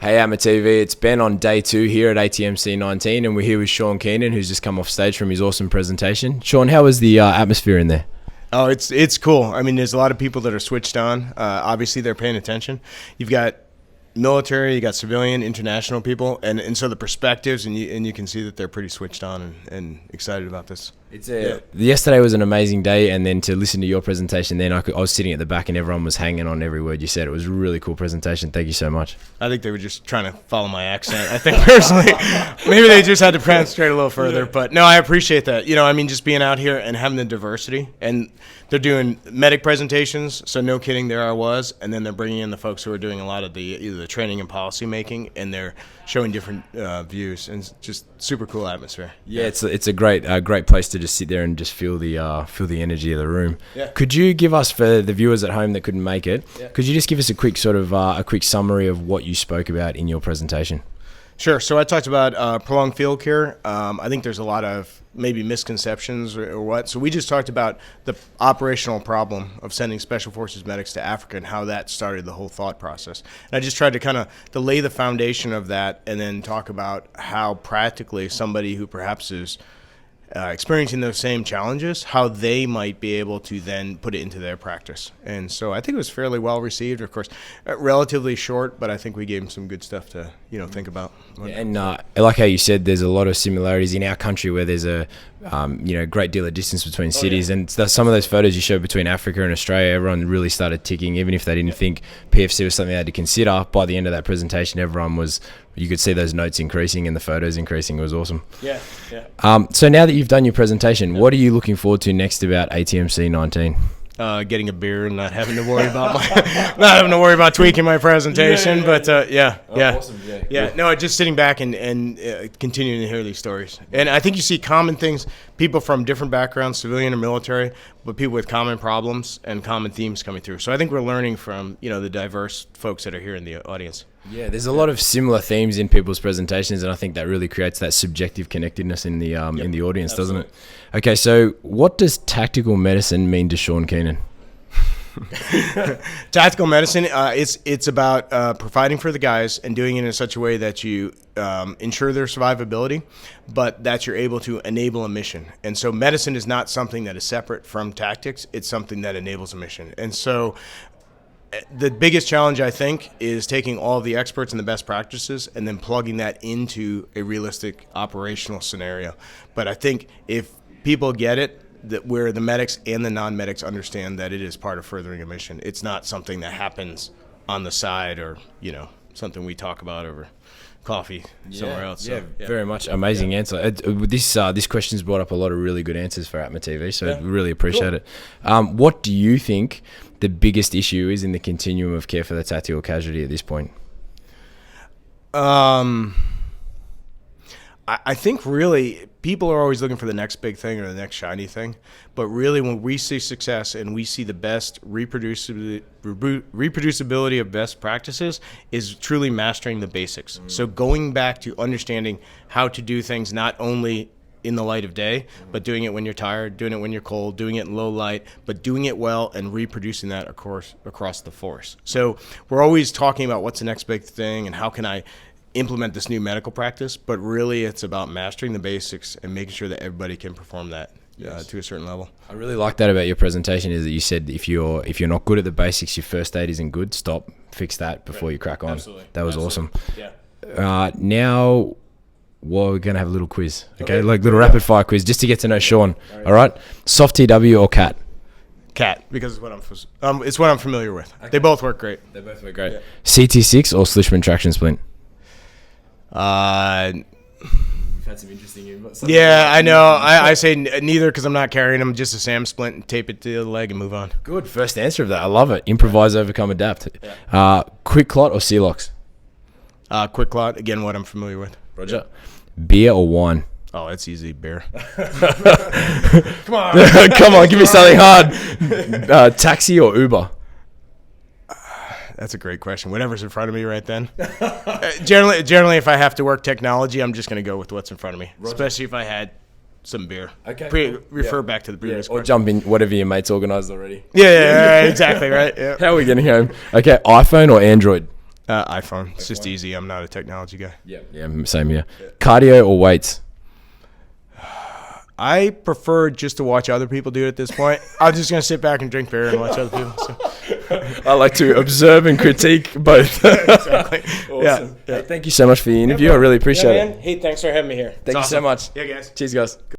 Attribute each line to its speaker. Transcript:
Speaker 1: Hey ATMA TV, it's Ben on day 2 here at ATMC 19 and we're here with Sean Keenan, who's just come off stage from his awesome presentation. Sean, how was the atmosphere in there?
Speaker 2: Oh, it's cool. I mean, there's a lot of people that are switched on. Obviously, they're paying attention. You've got military, you got civilian, international people, and so the perspectives, and you can see that they're pretty switched on and excited about this.
Speaker 1: Yesterday was an amazing day, and then to listen to your presentation, then I was sitting at the back and everyone was hanging on every word you said. It was a really cool presentation. Thank you so much.
Speaker 2: I think they were just trying to follow my accent. I think personally, maybe they just had to penetrate a little further. But no, I appreciate that. You know, I mean, just being out here and having the diversity, and they're doing medic presentations. So no kidding, there I was, and then they're bringing in the folks who are doing a lot of either the training and policy making, and they're showing different views, and it's just super cool atmosphere.
Speaker 1: Yeah, it's a great place to just sit there and just feel the energy of the room. Yeah. Could you give us, for the viewers at home that couldn't make it, could you just give us a quick summary of what you spoke about in your presentation?
Speaker 2: Sure. So I talked about prolonged field care. I think there's a lot of maybe misconceptions or what. So we just talked about the operational problem of sending Special Forces medics to Africa and how that started the whole thought process. And I just tried to kind of lay the foundation of that and then talk about how practically somebody who perhaps is experiencing those same challenges, how they might be able to then put it into their practice. And so I think it was fairly well received. Of course, relatively short, but I think we gave them some good stuff to think about.
Speaker 1: Yeah, and I like how you said there's a lot of similarities in our country where there's a great deal of distance between cities, and some of those photos you showed between Africa and Australia, everyone really started ticking, even if they didn't think PFC was something they had to consider. By the end of that presentation, you could see those notes increasing and the photos increasing. It was awesome.
Speaker 2: Yeah.
Speaker 1: So now that you've done your presentation, what are you looking forward to next about ATMC 19?
Speaker 2: Getting a beer and not having to worry about tweaking my presentation.
Speaker 1: Awesome.
Speaker 2: No, just sitting back and continuing to hear these stories. And I think you see common things, people from different backgrounds, civilian or military, but people with common problems and common themes coming through. So I think we're learning from the diverse folks that are here in the audience.
Speaker 1: Yeah, there's a lot of similar themes in people's presentations, and I think that really creates that subjective connectedness in the audience, doesn't it? Okay, so what does tactical medicine mean to Sean Keenan?
Speaker 2: Tactical medicine, it's about providing for the guys and doing it in such a way that you ensure their survivability, but that you're able to enable a mission. And so medicine is not something that is separate from tactics. It's something that enables a mission. And so the biggest challenge, I think, is taking all of the experts and the best practices and then plugging that into a realistic operational scenario. But I think if people get it, that where the medics and the non-medics understand that it is part of furthering a mission. It's not something that happens on the side or, something we talk about over coffee somewhere else.
Speaker 1: So, very much. Amazing answer. This question's brought up a lot of really good answers for ATMA TV, so we really appreciate it. What do you think the biggest issue is in the continuum of care for the tactical casualty at this point?
Speaker 2: I think really people are always looking for the next big thing or the next shiny thing, but really when we see success and we see the best reproducibility of best practices is truly mastering the basics. So going back to understanding how to do things not only in the light of day, but doing it when you're tired, doing it when you're cold, doing it in low light, but doing it well and reproducing that across the force. So we're always talking about what's the next big thing and how can I implement this new medical practice, but really it's about mastering the basics and making sure that everybody can perform that to a certain level.
Speaker 1: I really like that about your presentation is that you said if you're not good at the basics, your first aid isn't good, stop, fix that before you crack on.
Speaker 2: Absolutely.
Speaker 1: That was
Speaker 2: awesome.
Speaker 1: Yeah. Now we're going to have a little quiz, okay? Like little rapid fire quiz just to get to know Sean, all right? Soft TW or CAT?
Speaker 2: CAT, because it's what I'm familiar with. Okay. They both work great.
Speaker 1: Yeah. CT6 or Slishman traction splint?
Speaker 2: You've had some interesting. Yeah, I know. I say neither because I'm not carrying them. Just a SAM splint and tape it to the leg and move on.
Speaker 1: Good first answer of that. I love it. Improvise, overcome, adapt. Yeah. Quick clot or Celox?
Speaker 2: Quick clot. Again, what I'm familiar with.
Speaker 1: Roger. Beer or wine?
Speaker 2: Oh, it's easy. Beer.
Speaker 1: Come on, give me something hard. Taxi or Uber?
Speaker 2: That's a great question. Whatever's in front of me right then. Generally, if I have to work technology, I'm just going to go with what's in front of me, especially if I had some beer.
Speaker 1: Okay.
Speaker 2: Refer back to the previous question.
Speaker 1: Or jump in whatever your mate's organised already.
Speaker 2: Yeah, exactly, right. Yeah.
Speaker 1: How are we getting home? Okay, iPhone or Android?
Speaker 2: iPhone. It's just easy. I'm not a technology guy.
Speaker 1: Yeah, same here. Cardio or weights?
Speaker 2: I prefer just to watch other people do it at this point. I'm just going to sit back and drink beer and watch other people. So.
Speaker 1: I like to observe and critique both.
Speaker 2: Exactly.
Speaker 1: Awesome.
Speaker 2: Yeah.
Speaker 1: Hey, thank you so much for the interview. I really appreciate it.
Speaker 2: Hey, thanks for having me here.
Speaker 1: Thank you so much.
Speaker 2: Yeah, guys.
Speaker 1: Cheers, guys.